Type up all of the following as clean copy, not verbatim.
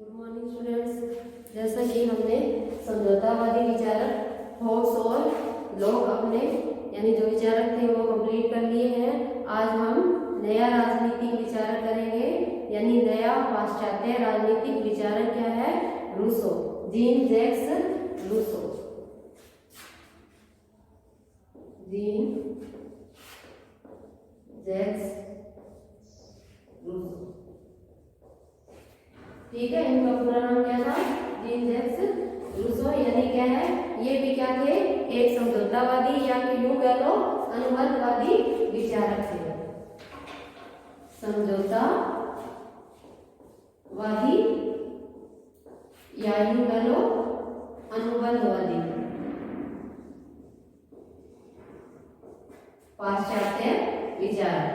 Good morning students. जैसा कि हमने समझौतावादी विचारक होब्स और लॉक अपने यानी जो विचारक थे वो कंप्लीट कर लिए हैं। आज हम नया राजनीतिक विचारक करेंगे यानी नया पाश्चात्य राजनीतिक विचारक क्या है? Rousseau, Jean Jacques Rousseau. Jean Jacques Rousseau, ठीक है। इनका पूरा नाम क्या था? Jean Jacques Rousseau. यानी क्या है, ये भी क्या थे? एक समझौतावादी या यूं कह लो अनुबंधवादी विचारक थे। समझौतावादी या यूं कह लो अनुबंधवादी पाश्चात्य विचारक।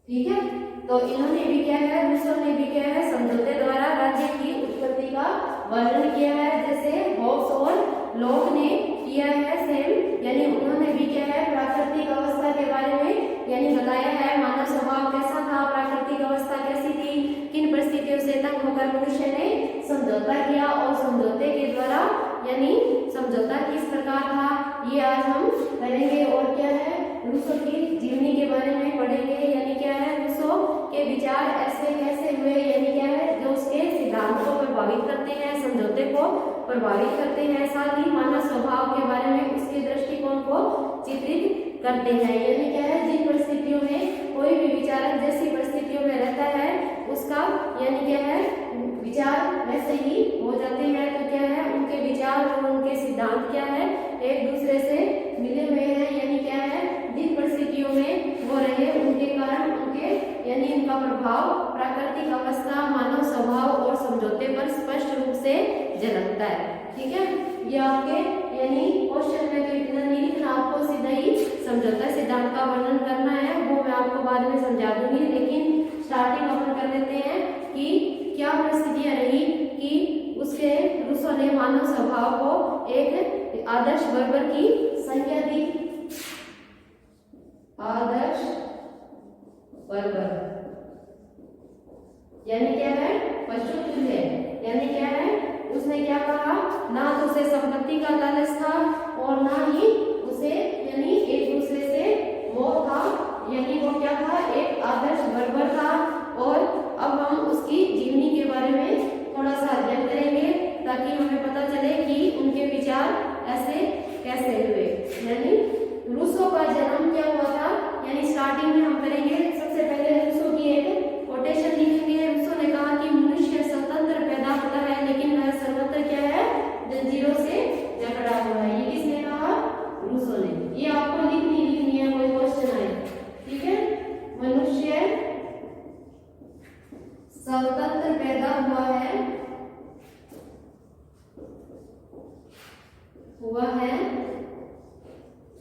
ठीक है, तो इन्होंने भी क्या है, रूसो ने भी क्या है, समझौते द्वारा राज्य की उत्पत्ति का वर्णन किया है, जैसे होब्स और लॉक ने किया है सेम। यानी उन्होंने भी क्या है, प्राकृतिक अवस्था के बारे में यानी बताया है, मानव स्वभाव कैसा था, प्राकृतिक अवस्था कैसी थी, किन परिस्थितियों से तंग होकर मनुष्य ने समझौता किया और समझौते के द्वारा यानी समझौता किस प्रकार था, ये आज हम करेंगे। और क्या है, रूसो की जीवनी के बारे में पढ़ेंगे। यानी क्या है, रूसो के विचार ऐसे कैसे हुए, यानी क्या है, जो उसके सिद्धांत को प्रभावित करते हैं, समझौते को प्रभावित करते हैं, साथ ही मानव स्वभाव के बारे में उसके दृष्टिकोण को चित्रित करते हैं। यानी क्या है, जिन परिस्थितियों में कोई भी विचारक जैसी परिस्थितियों में रहता है उसका यानी क्या है, विचार वैसे ही हो जाते हैं। तो क्या है, उनके विचार और उनके सिद्धांत क्या है, एक दूसरे से मिले हुए हैं। यानी क्या है, जिन परिस्थितियों में वो रहे उनके कारण उनके यानी इनका प्रभाव प्राकृतिक अवस्था, मानव स्वभाव और समझौते पर स्पष्ट रूप से झलकता है। ठीक है, ये आपके यानी क्वेश्चन में तो इतना नहीं लिखना, आपको सीधा ही समझौता सिद्धांत का वर्णन करना है, वो मैं आपको बाद में समझा दूंगी। लेकिन स्टार्टिंग अपन कर लेते हैं कि क्या परिस्थितियां रही कि उसके रूसो ने मानव स्वभाव को एक आदर्श बर्बर की संज्ञा दी। आदर्श बर्बर यानी क्या है, पशु तुल्य। यानी क्या है, उसने क्या कहा, ना तो उसे संपत्ति का लालच था और ना ही उसे यानी एक दूसरे से मोह था। यानी वो क्या था, एक आदर्श बर्बर था। और अब हम उसकी जीवनी के बारे में थोड़ा सा अध्ययन करेंगे ताकि हमें पता चले कि उनके विचार ऐसे कैसे हुए। यानी रूसो का जन्म क्या हुआ था, यानी स्टार्टिंग में हम करेंगे। सबसे पहले रूसो की एक कोटेशन लिखेंगे। रूसो ने कहा कि मनुष्य स्वतंत्र पैदा होता है लेकिन वह सर्वत्र क्या है, जंजीरों से जकड़ा हुआ है। ये किसने कहा? रूसो ने। ये आपको लिखनी है, कोई क्वेश्चन आए। ठीक है, मनुष्य स्वतंत्र पैदा हुआ है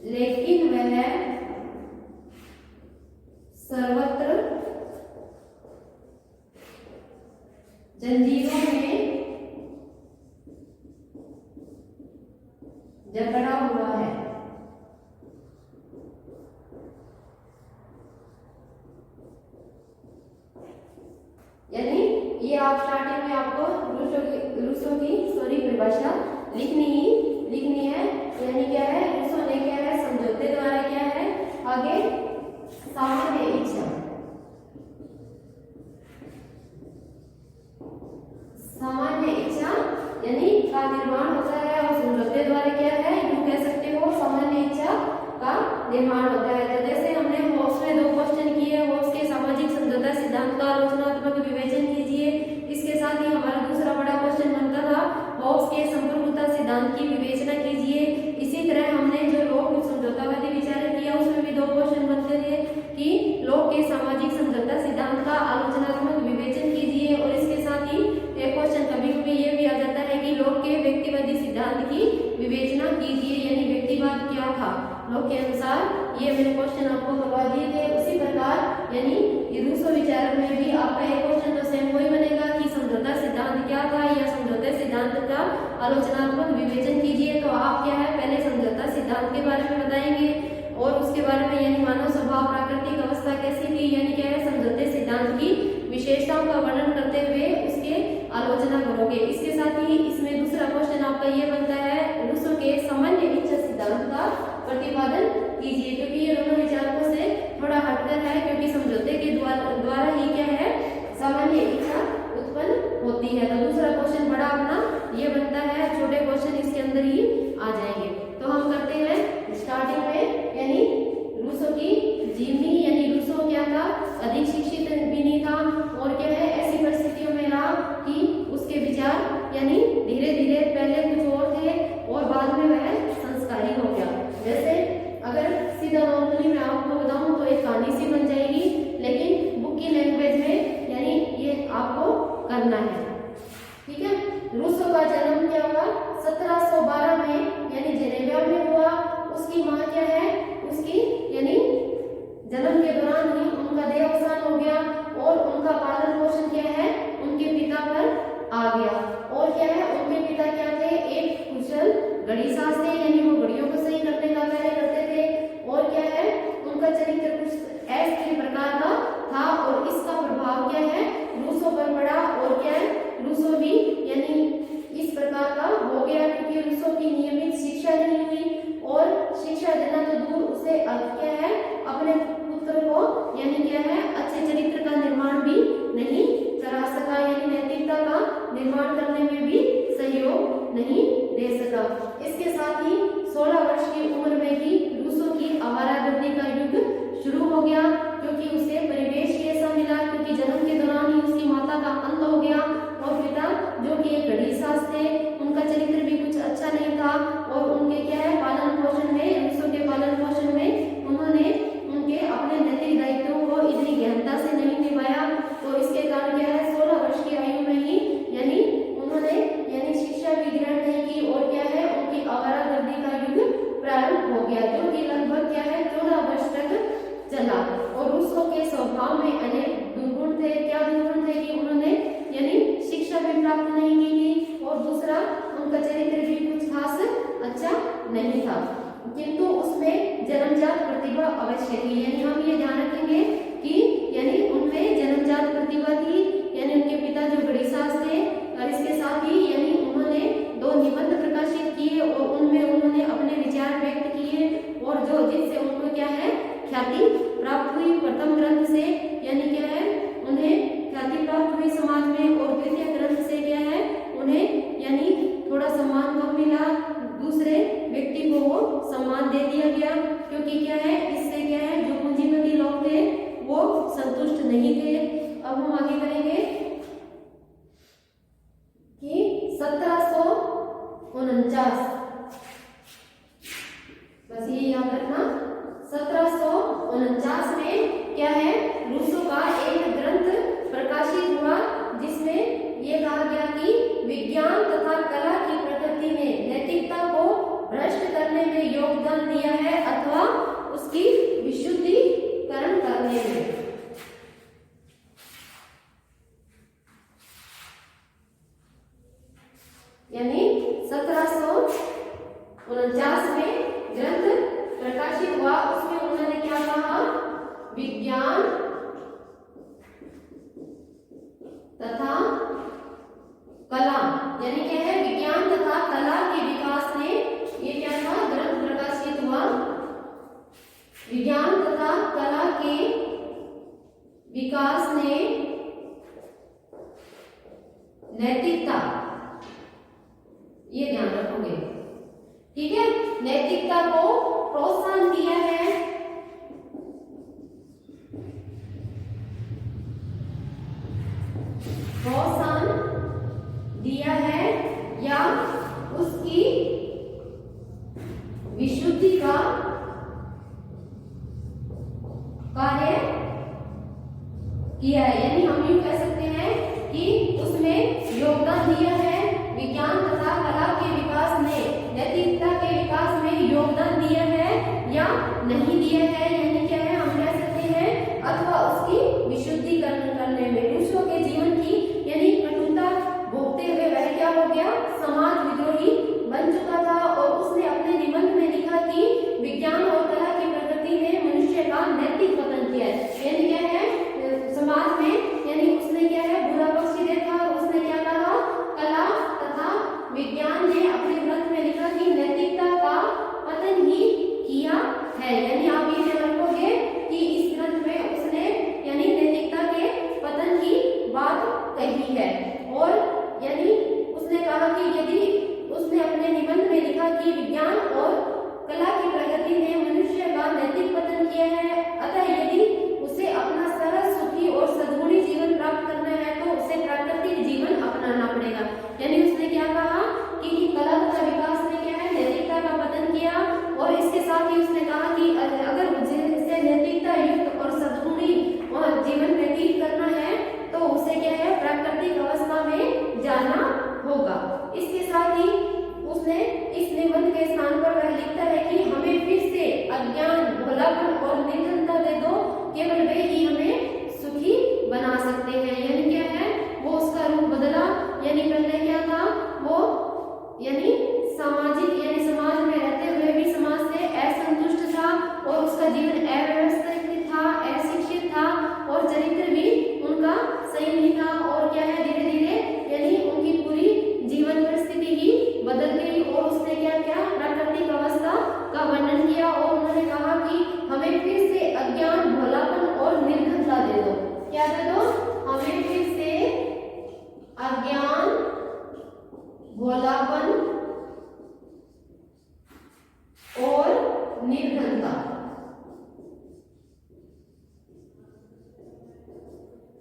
लेकिन वह सर्वत्र जंजीरों में जकड़ा हुआ है। यानी ये आप स्टार्टिंग में आपको रूसो की परिभाषा लिखनी है। यानी क्या है, रूसो ने क्या है, समझौते द्वारा क्या है, आगे सामान्य इच्छा यानी का निर्माण होता है और समझौते द्वारा क्या है, यूं कह सकते हो सामान्य इच्छा का निर्माण होता है। तो जैसे हमने होब्स में 2 क्वेश्चन किए, होब्स के सामाजिक समझौता सिद्धांत का आलोचनात्मक विवेचन कीजिए। इसके साथ ही हमारा दूसरा बड़ा क्वेश्चन बनता था, होब्स के संप्रभुता सिद्धांत की विवेचना कीजिए। इसी तरह हमने जो लॉक समझौतावादी विचारक किया उसमें भी 2 क्वेश्चन बनते थे कि लॉक के सामाजिक समझौता सिद्धांत का आलोचनात्मक विवेचन कीजिए। और इसके साथ ही एक क्वेश्चन कभी कभी ये भी आ जाता है कि लॉक के व्यक्तिवादी सिद्धांत की विवेचना कीजिए। यानी व्यक्तिवाद क्या था लॉक के अनुसार, ये मैंने क्वेश्चन आपको करवा दिए थे। उसी प्रकार यानी रूसो विचारक में भी आपका एक क्वेश्चन तो सेम वही बनेगा कि समझौता सिद्धांत क्या था या समझौते सिद्धांत का आलोचनात्मक विवेचन कीजिए। तो आप क्या है, पहले समझौता सिद्धांत के बारे में बताएंगे और उसके बारे में यानी मानव स्वभाव प्राकृतिक अवस्था कैसे ये बनता है रूसो के सामान्य इच्छा सिद्धांत का प्रतिपादन कीजिए, क्योंकि ये दोनों विचारकों से थोड़ा हटकर है, क्योंकि समझौते के द्वारा ही क्या है सामान्य इच्छा उत्पन्न होती है। तो दूसरा क्वेश्चन बड़ा अपना ये बनता है, छोटे क्वेश्चन इसके अंदर ही आ जाएंगे। तो हम करते हैं स्टार्टिंग में, यानी रूसो की जीवनी, यानी रूसो क्या था, अधिक शिक्षित भी नहीं था और क्या है ऐसी परिस्थितियों में रहा कि उसके विचार यानी धीरे धीरे पहले कुछ और थे और बाद में वह संस्कारी हो गया। जैसे अगर सीधा नॉर्मली मैं आपको बताऊं तो एक कहानी सी बन जाएगी, लेकिन बुक की लैंग्वेज में यानी ये आपको करना है, ठीक है। रूसो का जन्म क्या हुआ 1712 में, यानी जेनेवा में हुआ। उसकी माँ क्या है, उसकी यानी जन्म के दौरान ही उनका देहावसान हो गया और उनका पालन पोषण क्या है उनके पिता पर आ गया। और क्या है उनके पिता क्या थे, एक कुशल घड़ी साज थे, यानी वो घड़ियों को सही करने का कार्य करते थे। और क्या है उनका चरित्र कुछ ऐसे प्रकार का था और इसका प्रभाव क्या है रूसो पर पड़ा। और क्या है रूसो भी यानी इस प्रकार का हो गया, क्योंकि रूसो की नियमित शिक्षा नहीं हुई और शिक्षा देना तो दूर, उसे क्या है अपने पुत्र को यानी क्या है अच्छे चरित्र का निर्माण भी नहीं करा सका, यानी नैतिकता का निर्माण करने में भी सहयोग नहीं दे सका। इसके साथ ही 16 वर्ष की उम्र में ही रूसो की आवारागर्दी का युग शुरू हो गया, क्योंकि उसे परिवेश ही ऐसा मिला, क्योंकि जन्म के दौरान ही उसकी माता का अंत हो गया और पिता जो कि एक घड़ी साज थे, उनका चरित्र भी कुछ अच्छा नहीं था और उनके क्या है पालन पोषण में, रूसो के पालन पोषण में उन्होंने उनके अपने नैतिक दायित्वों को इतनी गहनता से नहीं निभाया। तो इसके कारण क्या है 16 वर्ष की आयु में ही यानी उन्होंने यानी शिक्षा भी ग्रहण नहीं की और क्या है उनकी आवारागर्दी का युग प्रारंभ हो गया, जो कि लगभग क्या है 14 वर्ष तक चला। और रूसो के स्वभाव में अनेक दुर्गुण थे। क्या दुर्गुण थे कि उन्होंने यानी शिक्षा भी प्राप्त नहीं की थी और दूसरा उनका चरित्र भी कुछ खास अच्छा नहीं था, किंतु उसमें जन्मजात प्रतिभा अवश्य थी। यानी हम ये ध्यान रखेंगे कि यानी उनमें जन्मजात प्रतिभा थी, यानी उनके पिता जो घड़ी साज थे और इसके साथ ही यानी उन्होंने 2 निबंध प्रकाशित किए और उनमें उन्होंने अपने विचार व्यक्त किए और जो जिससे उनको क्या है ख्याति प्राप्त हुई। प्रथम ग्रंथ से यानी क्या है उन्हें ख्याति प्राप्त हुई समाज में और द्वितीय ग्रंथ से क्या है उन्हें यानी थोड़ा सम्मान कम मिला, दूसरे व्यक्ति को वो सम्मान दे दिया गया, क्योंकि क्या है इससे क्या है जो पूंजीपति लोग थे वो संतुष्ट नहीं थे। अब हम आगे करेंगे कि 1749, बस ये याद रखना 1749 में क्या है रूसो का एक ग्रंथ प्रकाशित हुआ, जिसमें ये कहा गया कि विज्ञान तथा कला की प्रकृति ने नैतिकता को भ्रष्ट करने में योगदान दिया है अथवा उसकी विशुद्धीकरण करने में। यानी 1749 में ग्रंथ प्रकाशित हुआ, उसमें उन्होंने क्या कहा विज्ञान तथा कला, यानी क्या है विज्ञान तथा कला के विकास ने ये क्या था ग्रंथ प्रकाशित हुआ, विज्ञान तथा कला के विकास ने नैतिकता, ये ध्यान रखोगे ठीक है, नैतिकता को प्रोत्साहन दिया है, प्रोत्साहन दिया है या उसकी विशुद्धि का कार्य किया है। यानी हम यूं कह सकते हैं कि उसमें योगदान दिया है, विज्ञान तथा कला के विकास ने नैतिकता के विकास में योगदान दिया है या नहीं दिया है, यानी क्या है हम कह सकते हैं अथवा उसकी विशुद्धिकरण करने में। रूसो के जीवन की यानी कटुता भोगते हुए वह क्या हो गया समाज विद्रोही बन चुका था और उसने अपने निबंध में लिखा कि विज्ञान और कला की प्रकृति ने मनुष्य का नैतिक पतन किया है। यानी क्या है समाज में यानी उसने क्या है बुरा पक्ष देखा और उसने क्या कहा कला तथा विज्ञान ने अपने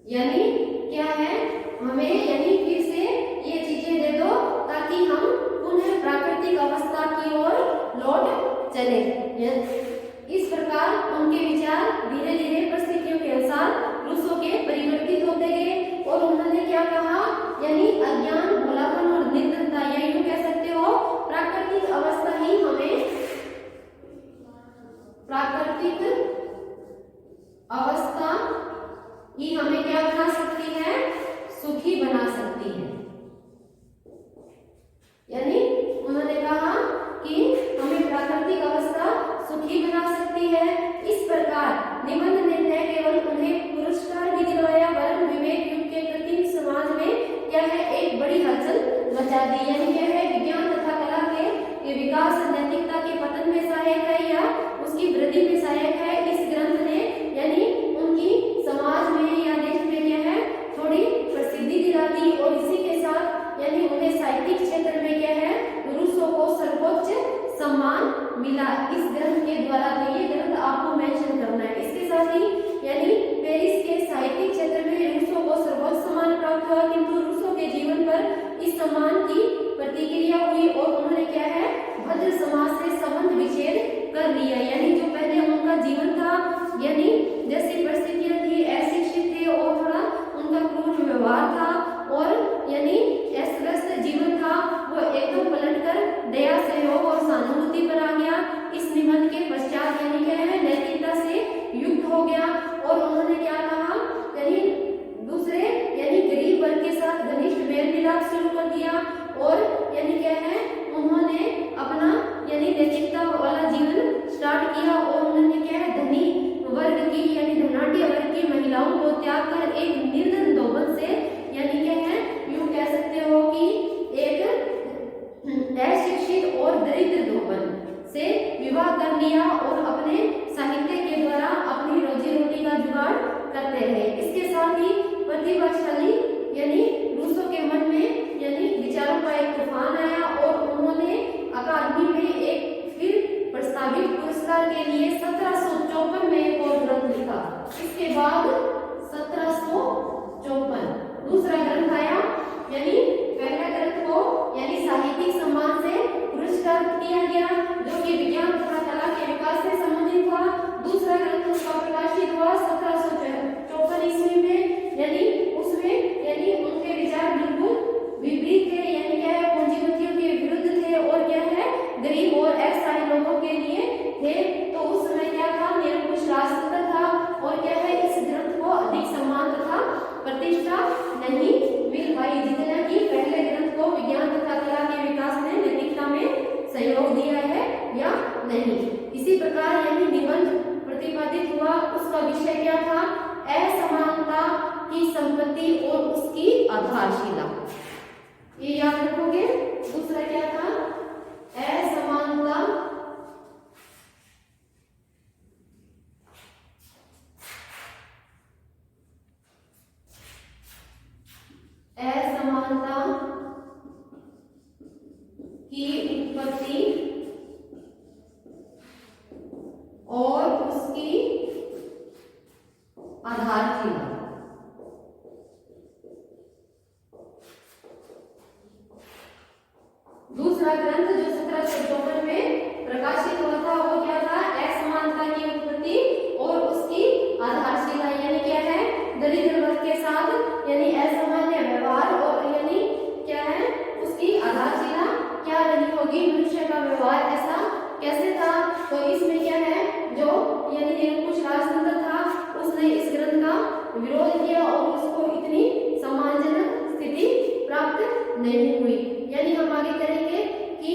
यानी क्या है, हमें यानी फिर से ये चीजें दे दो ताकि हम पुनः प्राकृतिक अवस्था की ओर लौट चले। इस प्रकार उनके विचार धीरे धीरे परिस्थितियों के अनुसार रूसों के परिवर्तित होते गए और उन्होंने क्या कहा, यानी अज्ञान, भोलापन और निर्धनता, या यूं कह सकते हो प्राकृतिक अवस्था ही हमें, प्राकृतिक अवस्था ही हमें क्या बना सकती है, सुखी बना सकती है। यानी उन्होंने कहा कि हमें प्राकृतिक अवस्था सुखी बना सकती है। इस प्रकार निबंध ने न केवल उन्हें पुरस्कार भी दिलवाया वरन विवेक युग के कृत्रिम समाज में क्या है, एक बड़ी हलचल मचा दी। यानी क्या है, विज्ञान तथा कला के विकास नैतिकता के पतन में सहायक है या उसकी वृद्धि में सहायक है। इस ग्रंथ ने यानी उनकी समाज में या देश में क्या है, थोड़ी प्रसिद्धि दिला दी और इसी के साथ यानी उन्हें साहित्यिक क्षेत्र में क्या है, रूसों को सर्वोच्च सम्मान मिला इस ग्रंथ के द्वारा। तो ये ग्रंथ आपको मेंशन करना है। इसके साथ ही यानी पेरिस के साहित्यिक क्षेत्र में रूसों को सर्वोच्च सम्मान प्राप्त हुआ, किंतु रूसों के जीवन पर इस सम्मान की प्रतिक्रिया हुई और उन्होंने क्या है, भद्र समाज से संबंध विच्छेद कर लिया। यानी जो पहले उनका जीवन था, यानी जैसी परिस्थितियां थी, अशिक्षित थे और थोड़ा उनका क्रूर व्यवहार था और यानी अस्त-व्यस्त जीवन था, वो एकदम पलटकर दया, सहयोग और सहानुभूति पर आ गया। इस निबंध के पश्चात यानी क्या है, नैतिकता से युक्त हो गया और उन्होंने क्या कहा, यानी दूसरे यानी गरीब वर्ग के साथ घनिष्ठ मेल मिलाप शुरू कर दिया और यानी क्या है, उन्होंने अपना यानी नैतिकता वाला जीवन स्टार्ट किया और उन्होंने क्या है, धनी वर्ग की यानी धनाढ्य वर्ग की महिलाओं को त्याग कर एक निर्धन धोबन से यानी क्या है, यूं कह सकते हो कि एक अशिक्षित और दरिद्र धोबन से विवाह कर लिया और अपने साहित्य के द्वारा अपनी रोजी रोटी का जुगाड़ करते रहे। इसके साथ ही प्रतिभाशाली यानी रूसों के मन में यानी विचारों का एक तूफान आया और उन्होंने अकादमी में एक फिर प्रस्तावित पुरस्कार के लिए 1754 में एक और ग्रंथ लिखा। इसके बाद 1754 दूसरा ग्रंथ आया, यानी पहला ग्रंथ को यानी साहित्यिक सम्मान से पुरस्कार किया गया जो कि विज्ञान तथा कला के विकास से संबंधित था। दूसरा ग्रंथ उसका प्रकाशित हुआ 1754 ईस्वी में, यानी उसमें यानी उनके विचार बिल्कुल विपरीत थे, यानी क्या है, पूंजीपतियों के विरुद्ध थे और क्या है, गरीब और असहाय लोगों के लिए थे। तो उस समय क्या था, निरंकुश राजतंत्र था और क्या है, इस ग्रंथ को अधिक सम्मान तथा प्रतिष्ठा नहीं मिल पाई जितना कि पहले ग्रंथ को विज्ञान तथा कला के विकास में नैतिकता में सहयोग दिया है या नहीं। इसी प्रकार यानी निबंध प्रतिपादित हुआ, उसका विषय क्या था, असमानता की संपत्ति और उसकी आधारशिला। ये याद रखोगे। दूसरा क्या था, असमानता की उत्पत्ति और उसकी आधारशिला। दूसरा ग्रंथ जो 1754 में प्रकाशित हुआ था वो क्या था, असमानता की उत्पत्ति और उसकी आधारशिला। यानी क्या है, दरिद्र वर्ग के साथ यानी असामान्य व्यवहार और यानी क्या है, उसकी आधारशिला क्या रही होगी, मनुष्य का व्यवहार ऐसा कैसे था। तो इसमें क्या है, जो यानी निरंकुश राजतंत्र था उसने इस ग्रंथ का विरोध किया और उसको इतनी सम्मानजनक स्थिति प्राप्त नहीं हुई। यानी हम आगे करेंगे कि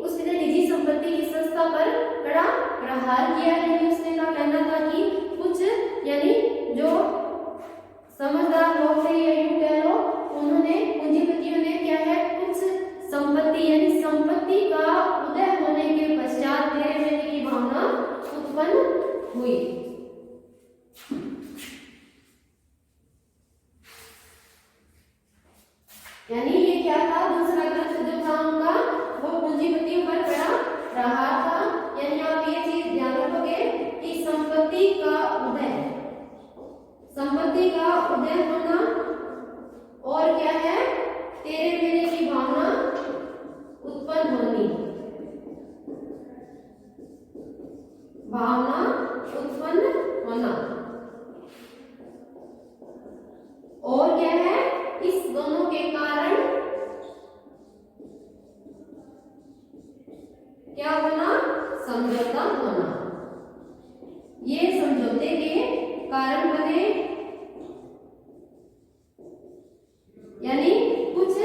उसने निजी संपत्ति की संस्था पर कड़ा प्रहार किया। यानी उसने का कहना था कि कुछ यानी जो समझदार लोग थे या यूं कह लो, उन्होंने पूंजीपतियों ने क्या है, कुछ संपत्ति यानी संपत्ति का उदय होने के पश्चात धीरे धीरे की भावना उत्पन्न हुई। यानी ये क्या था, दूसरा ग्रंथ जो था उनका वो पूंजीपतियों पर कड़ा प्रहार था। यानी आप ये चीज ध्यान रखोगे कि संपत्ति का उदय, संपत्ति का उदय होना, और क्या है, तेरे मेरे की भावना उत्पन्न होनी, भावना उत्पन्न होना। और क्या है, इस दोनों के कारण क्या होना, समझौता होना। ये समझौते के कारण बने, यानी कुछ,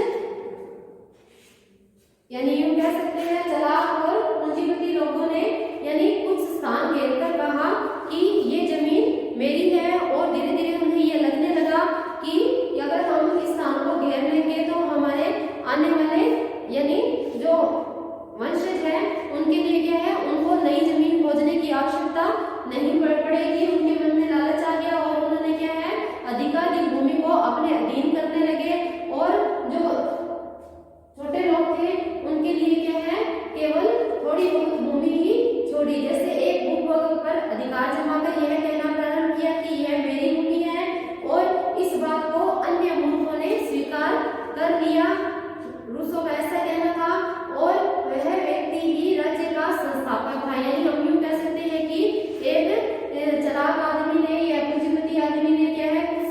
यानी यूं कह सकते हैं चालाक और पूंजीपति लोगों ने यानी कुछ स्थान घेर कर कहा कि ये जमीन मेरी है, और धीरे धीरे उन्हें ये लगने लगा कि अगर हम इस स्थान को घेर लेंगे तो हमारे आने वाले यानी जो वंशज है उनके लिए क्या है, उनको नई जमीन खोजने की आवश्यकता नहीं पड़ेगी। उनके मन में लालच आ गया और उन्होंने क्या है, अधिकाधिक भूमि को अपने अधीन करने लगे, और जो छोटे लोग थे उनके लिए क्या है, केवल थोड़ी बहुत भूमि ही छोड़ी। जैसे एक भूभाग पर अधिकार जमाकर यह कहना प्रारंभ किया कि यह मेरी भूमि है, और इस बात को अन्य मूर्खों ने स्वीकार कर लिया। रूसों का ऐसा कहना था, और वह व्यक्ति ही राज्य का संस्थापक था। यानी हम यूं कह सकते हैं कि एक चालाक आदमी ने या पूंजीपति आदमी ने क्या है, उस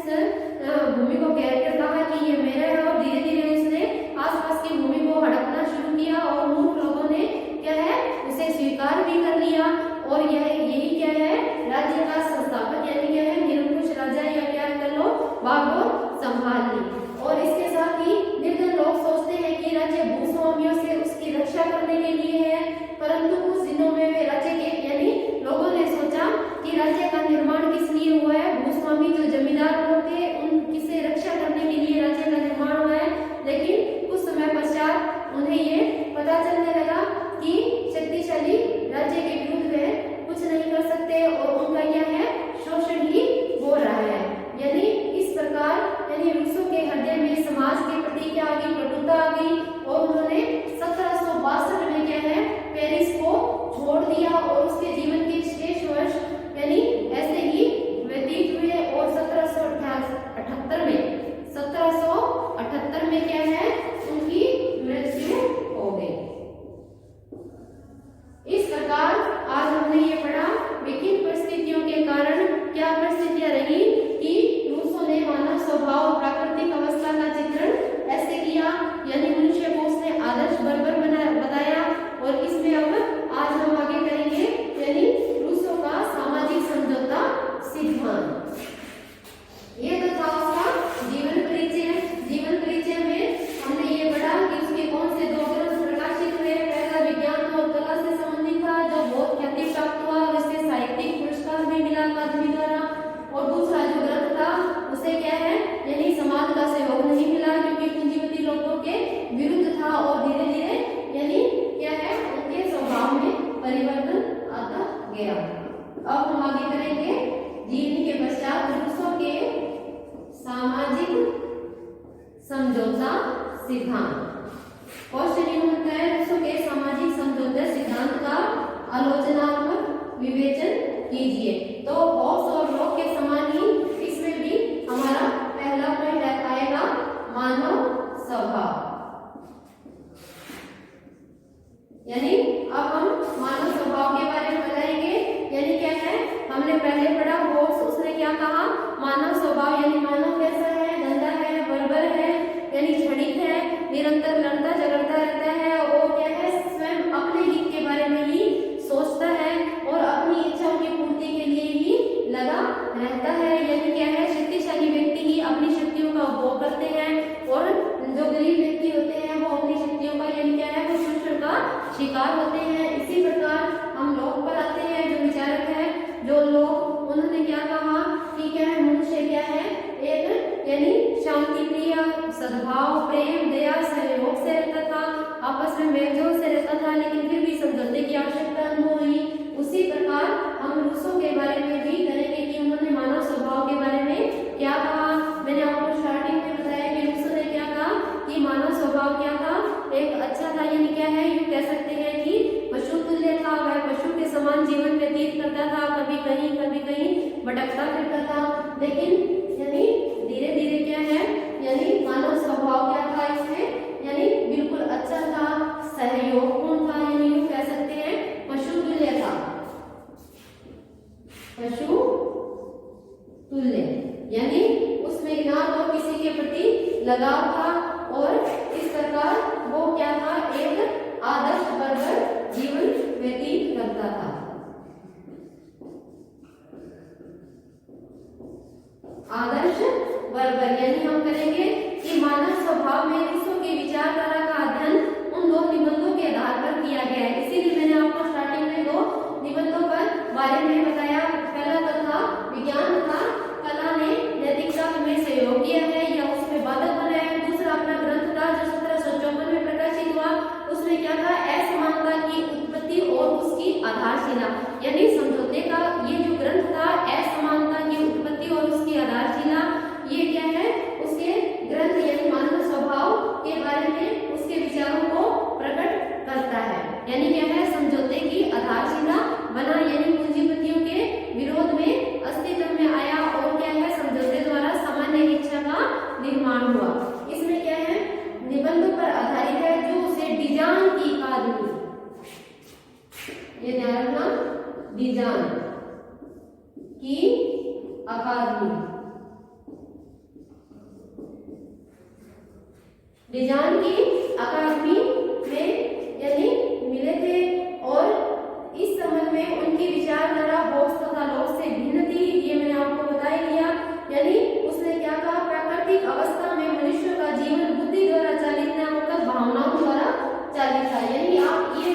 भूमि को घेर कर कहा कि ये मेरा है, और धीरे धीरे उसने आसपास की भूमि को हड़पना शुरू किया, और मूर्ख लोगों ने क्या है, उसे स्वीकार भी कर लिया, और यही क्या है, राज्य का संस्थापक यानी क्या है, निरंकुश राजा या क्या कर लो, बागो संभाल ली। और इसके साथ ही निर्धन लोग सोचते हैं कि राज्य भूस्वामियों से उसकी रक्षा करने के लिए है, परंतु कुछ दिनों में वे राज्य के यानी लोगों ने सोचा कि राज्य का निर्माण किस लिए हुआ है, भूस्वामी जो जमींदार लोग थे उनकी से रक्षा करने के लिए राज्य का निर्माण हुआ है। लेकिन कुछ समय पश्चात उन्हें ये पता चलने लगा कि शक्तिशाली राज्य के विरुद्ध वे कुछ नहीं कर सकते, और उनका क्या है, शोषण ही हो रहा है। यानी इस प्रकार यानी रूसों के हृदय में समाज के प्रति क्या आ गई, कटुता आ गई, और उन्होंने 1762 में क्या है, पेरिस को छोड़ दिया, और उसके जीवन के शेष वर्ष यानी ऐसे ही व्यतीत हुए, और 1778 में क्या है, उनकी मृत्यु हो गई। इस प्रकार आज हमने ये पढ़ा विभिन्न परिस्थितियों के कारण क्या परिस्थितियां रही कि रूसों ने मानव स्वभाव प्राकृतिक अवस्था का चित्रण ऐसे किया, यानी मनुष्य को उसने आदर्श बर्बर बताया। और इसमें अब आज हम आगे करेंगे यानी रूसों का सामाजिक समझौता सिद्धांत। ये तो था उसका जीवन परिचय। जीवन परिचय में हमने ये पढ़ा कि उसके कौन से 2 ग्रंथ प्रकाशित हुए। पहला विज्ञान और कला से संबंधित था, जो बहुत ख्याति प्राप्त हुआ, उससे साहित्यिक पुरस्कार भी मिला अकादमी द्वारा। और दूसरा जो ग्रंथ था उसे क्या है, यानी समाज का सहयोग नहीं मिला, क्योंकि पूंजीपति लोगों के विरुद्ध था, और धीरे धीरे यानी क्या है, उनके स्वभाव में परिवर्तन आता गया। अब हम आगे करेंगे जीवन के पश्चात रूसों के सामाजिक समझौता सिद्धांत। क्वेश्चन ये होता है, रूसों के सामाजिक समझौता सिद्धांत का आलोचनात्मक विवेचन कीजिए। तो हॉब्स और लॉक के समान ही इसमें भी हमारा पहला पॉइंट आएगा मानव स्वभाव। यानी अब हम मानव स्वभाव के बारे में बताएंगे। यानी क्या है, हमने पहले पढ़ा हॉब्स, उसने क्या कहा, मानव स्वभाव यानी मानव कैसा है, गंदा है, बर्बर है, यानी क्षणिक है, निरंतर लड़ता झगड़ता रहता है, और क्या है, स्वयं अपने हित के बारे में ही सोचता है, और अपनी इच्छाओं की पूर्ति के लिए ही लगा रहता है। यानी क्या है, शक्तिशाली व्यक्ति ही अपनी शक्तियों का उपभोग करते हैं, और जो गरीब व्यक्ति होते हैं वो अपनी शक्तियों का यानी क्या है, वो शोषण का शिकार होते हैं। इसी प्रकार हम लोग पर आते हैं, जो विचारक है, जो लोग, उन्होंने क्या कहा कि क्या है, मनुष्य क्या है, एक यानी शांति प्रिय, सद्भाव, प्रेम, दया, सहयोग से रहता था, आपस में मेलजोल से रहता था, लेकिन फिर भी समझौते की आवश्यकता अनुभव हुई। उसी प्रकार हम रूसों के बारे में भी करेंगे कि उन्होंने मानव स्वभाव के बारे में क्या कहा। मैंने आपको स्टार्टिंग में बताया कि रूसों ने क्या कहा कि मानव स्वभाव क्या था, एक अच्छा था, यानी क्या है, यूं कह सकते हैं कि पशु तुल्य था, वह पशु के समान जीवन व्यतीत करता था, कभी कहीं भटकता फिरता था, लेकिन यानी उसमें ना तो किसी के प्रति लगाव था और इस प्रकार वो क्या था, एक आदर्श बर्बर जीवन व्यतीत करता था। आदर्श बर्बर यानी हम करेंगे कि मानव स्वभाव में दूसरों की विचारधारा का अध्ययन उन दो निबंधों के आधार पर किया गया है। इसीलिए मैंने आपको स्टार्टिंग में दो निबंधों पर बारे में बताया। पहला तो था विज्ञान तथा कला ने नैतिकता में सहयोग किया है या उसमें बाधक बनाया है। दूसरा अपना ग्रंथ था जो 1754 में प्रकाशित हुआ, उसमें क्या था, असमानता की उत्पत्ति और उसकी आधारशिला, यानी समझौते का ये जो ग्रंथ था असमानता की उत्पत्ति और उसकी आधारशिला, ये क्या है, उसके ग्रंथ यानी मानव स्वभाव के बारे में उसके विचारों को प्रकट करता है। यानी क्या है, समझौते की आधारशिला बना, यानी पूंजीपतियों के विरोध में अस्तित्व में आया और क्या है, समझौते द्वारा सामान्य इच्छा का निर्माण हुआ। इसमें क्या है, निबंध पर आधारित है जो उसे डिजान की अकादमी, ये ध्यान रखना, डिजान की अकादमी, डिजान की अकादमी में यानी मिले थे और इस संबंध में उनकी विचारधारा होक्स तथा लॉक्स से भिन्न थी। ये मैंने आपको बता ही दिया। यानी उसने क्या कहा, प्राकृतिक अवस्था में मनुष्य का जीवन बुद्धि द्वारा चालित न होकर भावनाओं द्वारा चालित था। यानी आप ये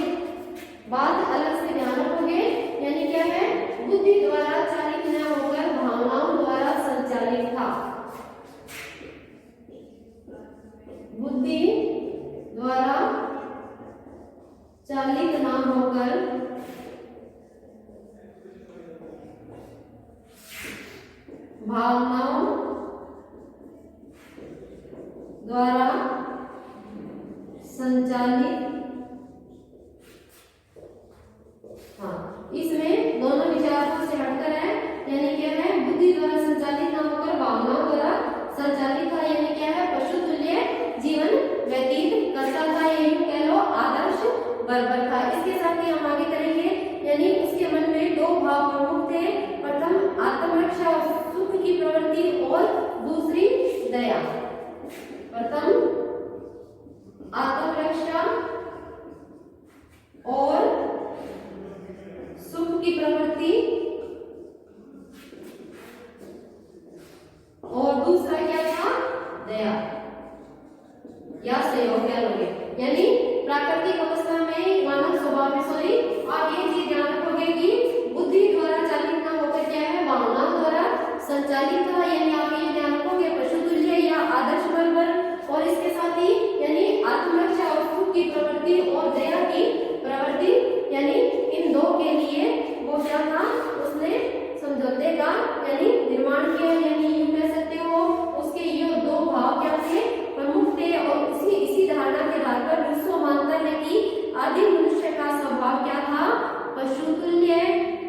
बात अलग से ध्यान रखोगे, यानी क्या है, बुद्धि द्वारा चालित न होकर भावनाओं द्वारा संचालित था। बुद्धि द्वारा चालित ना होकर भावनाओं द्वारा संचालित, हाँ, इसमें दोनों विचारों से हटकर है। यानी क्या है, बुद्धि द्वारा संचालित ना होकर भावनाओं द्वारा संचालित था। यानी क्या है, पशु तुल्य जीवन व्यतीत करता था, यही कह लो आदर्श बर्बर था। इसके साथ ही हम आगे करेंगे। यानी उसके मन में दो भाव प्रमुख थे, प्रथम आत्मरक्षा और सुख की प्रवृत्ति और दूसरी दया। प्रथम आत्मरक्षा और सुख की प्रवृत्ति और दूसरा क्या था, दया या सहयोग कह लोगे। यानी प्राकृतिक अवस्था में मानव स्वभाव में, सॉरी, आप ये चीज ध्यान रखोगे कि बुद्धि द्वारा चालित ना होकर क्या है, भावनाओं द्वारा संचालित था। यानी आप ये ध्यान रखोगे पशु तुल्य या आदर्श बर्बर, और इसके साथ ही यानी आत्मरक्षा और सुख की प्रवृत्ति और दया की प्रवृत्ति, यानी इन दो के लिए वो क्या था, उसने समझौते का यानी निर्माण किया। यानी यूं कह सकते हो उसके ये दो भाव क्या थे, प्रमुख थे। और इसी धारणा के आधार पर विश्व मानता है कि आदि मनुष्य का स्वभाव क्या था, पशुतुल्य,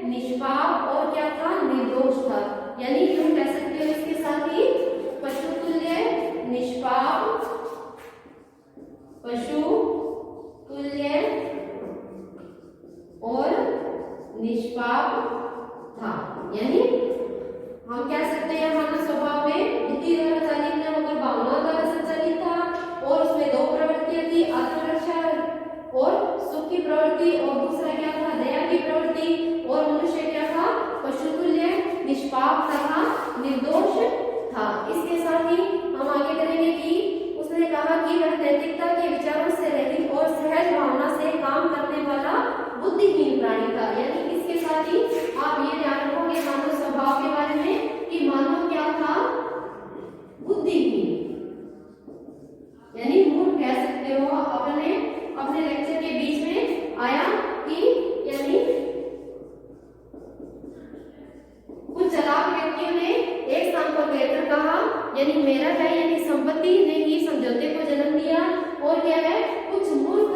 निष्पाप और क्या था, निर्दोष था। यानी यूं कह सकते हो इसके साथ ही पशुतुल्य, निष्पाप, पशुतुल्य और निष्पाप था। यानी हम कह सकते हैं मानव स्वभाव में बुद्धि द्वारा चालित न होकर भावनाओं द्वारा संचालित था और उसमें दो प्रवृत्तियां थी, आत्मरक्षा और सुख की प्रवृत्ति और दूसरा क्या था, दया की प्रवृत्ति। और मनुष्य क्या था, पशुतुल्य, निष्पाप तथा निर्दोष था। इसके साथ ही हम आगे करेंगे कि उसने कहा कि वह नैतिकता के विचारों से रहित और सहज भावना से काम करने वाला बुद्धिहीन प्राणी था। यानी इसके साथ ही आप ये ध्यान रखोगे मानव स्वभाव के बारे में कि मानव क्या था, बुद्धिहीन, यानी मूर्ख कह सकते हो। अपने लेक्चर के बीच में आया कि यानी कुछ चालाक व्यक्तियों ने एक स्थान पर कहकर कहा, यानी मेरा है, यानी संपत्ति ने ही समझौते को जन्म दिया। और क्या है, कुछ मूर्ख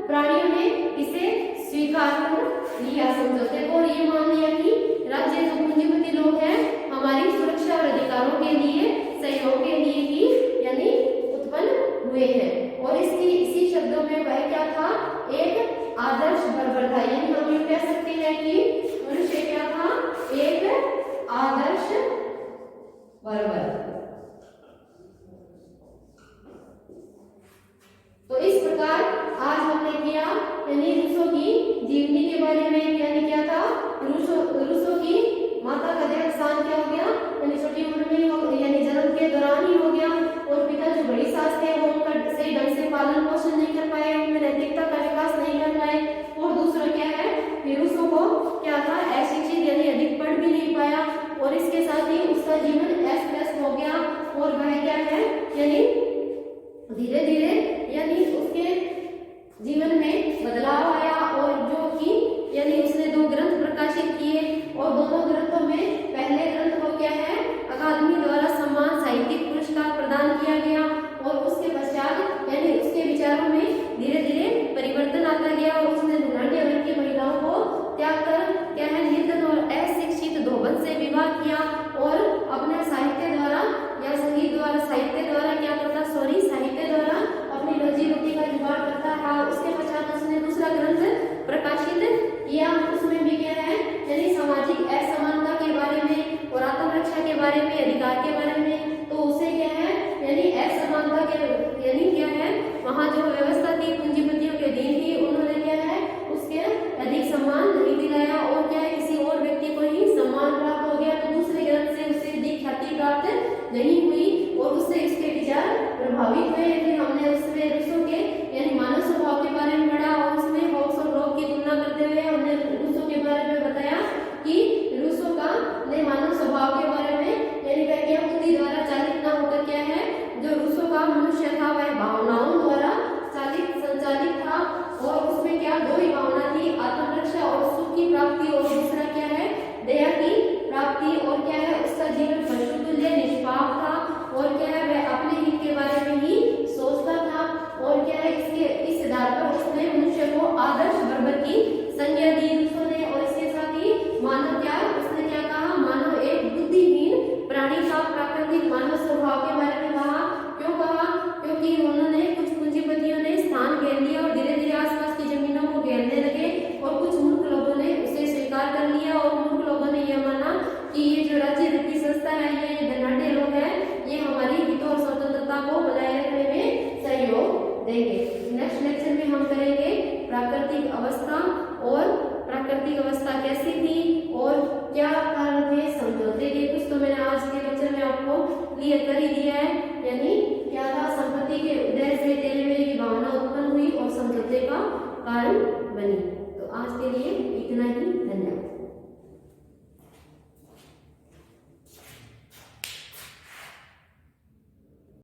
प्राणियों ने इसे स्वीकार कर लिया समझौते को, और ये मान लिया कि राज्य जो पूंजीपति लोग हैं हमारी सुरक्षा और अधिकारों के लिए, सहयोग के लिए ही यानी उत्पन्न हुए हैं। और इसी शब्दों में वह क्या था, एक आदर्श बर्बर था। यानी हम ये कह सकते हैं कि मनुष्य क्या था, एक आदर्श बराबर। तो इस प्रकार आज हमने किया यानी रूसो की जीवनी के बारे में, यानी क्या था, रूसो की माता का देहांत क्या हो गया, यानी छोटी उम्र में यानी जन्म के दौरान ही हो गया, और पिता जो बड़ी सास थे वो उनका सही ढंग से पालन पोषण नहीं कर पाए, उनमें नैतिकता का विकास नहीं कर पाए। और दूसरा क्या है कि रूसो को क्या था, अशिक्षित यानी अधिक पढ़ भी नहीं पाया, और इसके साथ ही उसका जीवन अस्त-व्यस्त हो गया, और वह क्या है यानी धीरे धीरे यानी उसके जीवन में बदलाव आया, और जो कि यानी उसने 2 ग्रंथ प्रकाशित किए, और दोनों ग्रंथों में पहले ग्रंथ को क्या है अकादमी द्वारा सम्मान साहित्यिक पुरस्कार प्रदान किया गया, और उसके पश्चात यानी उसके विचारों में धीरे धीरे परिवर्तन आता गया, और उसने धनाढ़ वर्ग की महिलाओं को त्याग कर क्या है निर्धन और अशिक्षित धोबन से विवाह किया, और अपने साहित्य द्वारा या संगीत द्वारा साहित्य द्वारा क्या करता, साहित्य द्वारा अपनी रोजी रोटी का जुगाड़ करता है। उसके पश्चात उसने दूसरा ग्रंथ प्रकाशित किया, उसमें भी क्या है यानी सामाजिक असमानता के बारे में और आत्मरक्षा के बारे में, अधिकार के बारे में। तो उसे क्या है यानी असमानता के यानी क्या है वहाँ जो व्यवस्था थी पूंजीपतियों के अधीन थी, उन्होंने क्या है उसके अधिक सम्मान नहीं दिलाया, और क्या है किसी और व्यक्ति को ही सम्मान प्राप्त हो गया। तो दूसरे ग्रंथ से उसे अधिक ख्याति प्राप्त नहीं हुई, और उससे इसके विचार प्रभावित हुए। फिर हमने उसमें रूसो के यानी मानव स्वभाव के बारे में पढ़ा, और उसमें हॉब्स और लॉक की तुलना करते हुए हमने रूसो के बारे में बताया कि रूसो का ने मानव स्वभाव के बारे में यानी वह क्या बुद्धि द्वारा चालित ना होकर क्या है जो रूसो का मनुष्य था वह भावनाओं द्वारा संचालित था, और उसमें क्या 2 ही भावना थी, आत्मरक्षा और सुख की प्राप्ति, और दूसरा क्या है दया की प्राप्ति, और क्या है उसका जीवन पशु तुल्य निष्पाप था, और क्या है वह अपने हित के बारे में ही सोचता था, और क्या है इसके इस आधार पर उसने मनुष्य को आदर्श बर्बर की संज्ञा दी रूसो ने। और इसके साथ ही मानव क्या उसने क्या कहा, मानव एक बुद्धिहीन प्राणी था, प्राकृतिक मानव स्वभाव के बारे में कहा। क्यों कहा, क्योंकि उन्होंने कुछ पूंजीपतियों ने स्थान घेर लिया और धीरे धीरे आसपास की जमीनों को घेरने लगे, और कुछ मूर्ख लोगों ने उसे स्वीकार कर लिया, और मूर्ख लोगों ने यह माना कि ये जो राज्य रूपी संस्था है, ये धनाढ़ लोग हैं, ये हमारी हितों और स्वतंत्रता को बनाए रखने में सहयोग देंगे। नेक्स्ट लेक्चर में हम करेंगे प्राकृतिक अवस्था, और प्राकृतिक अवस्था कैसी थी और क्या कारण थे समझौते के। कुछ तो मैंने आज के लेक्चर में आपको क्लियर कर ही दिया है, यानी क्या था संपत्ति के उदय से टेलीमेरी की भावना उत्पन्न हुई और समझौते का कारण बनी। तो आज के लिए इतना ही, धन्यवाद।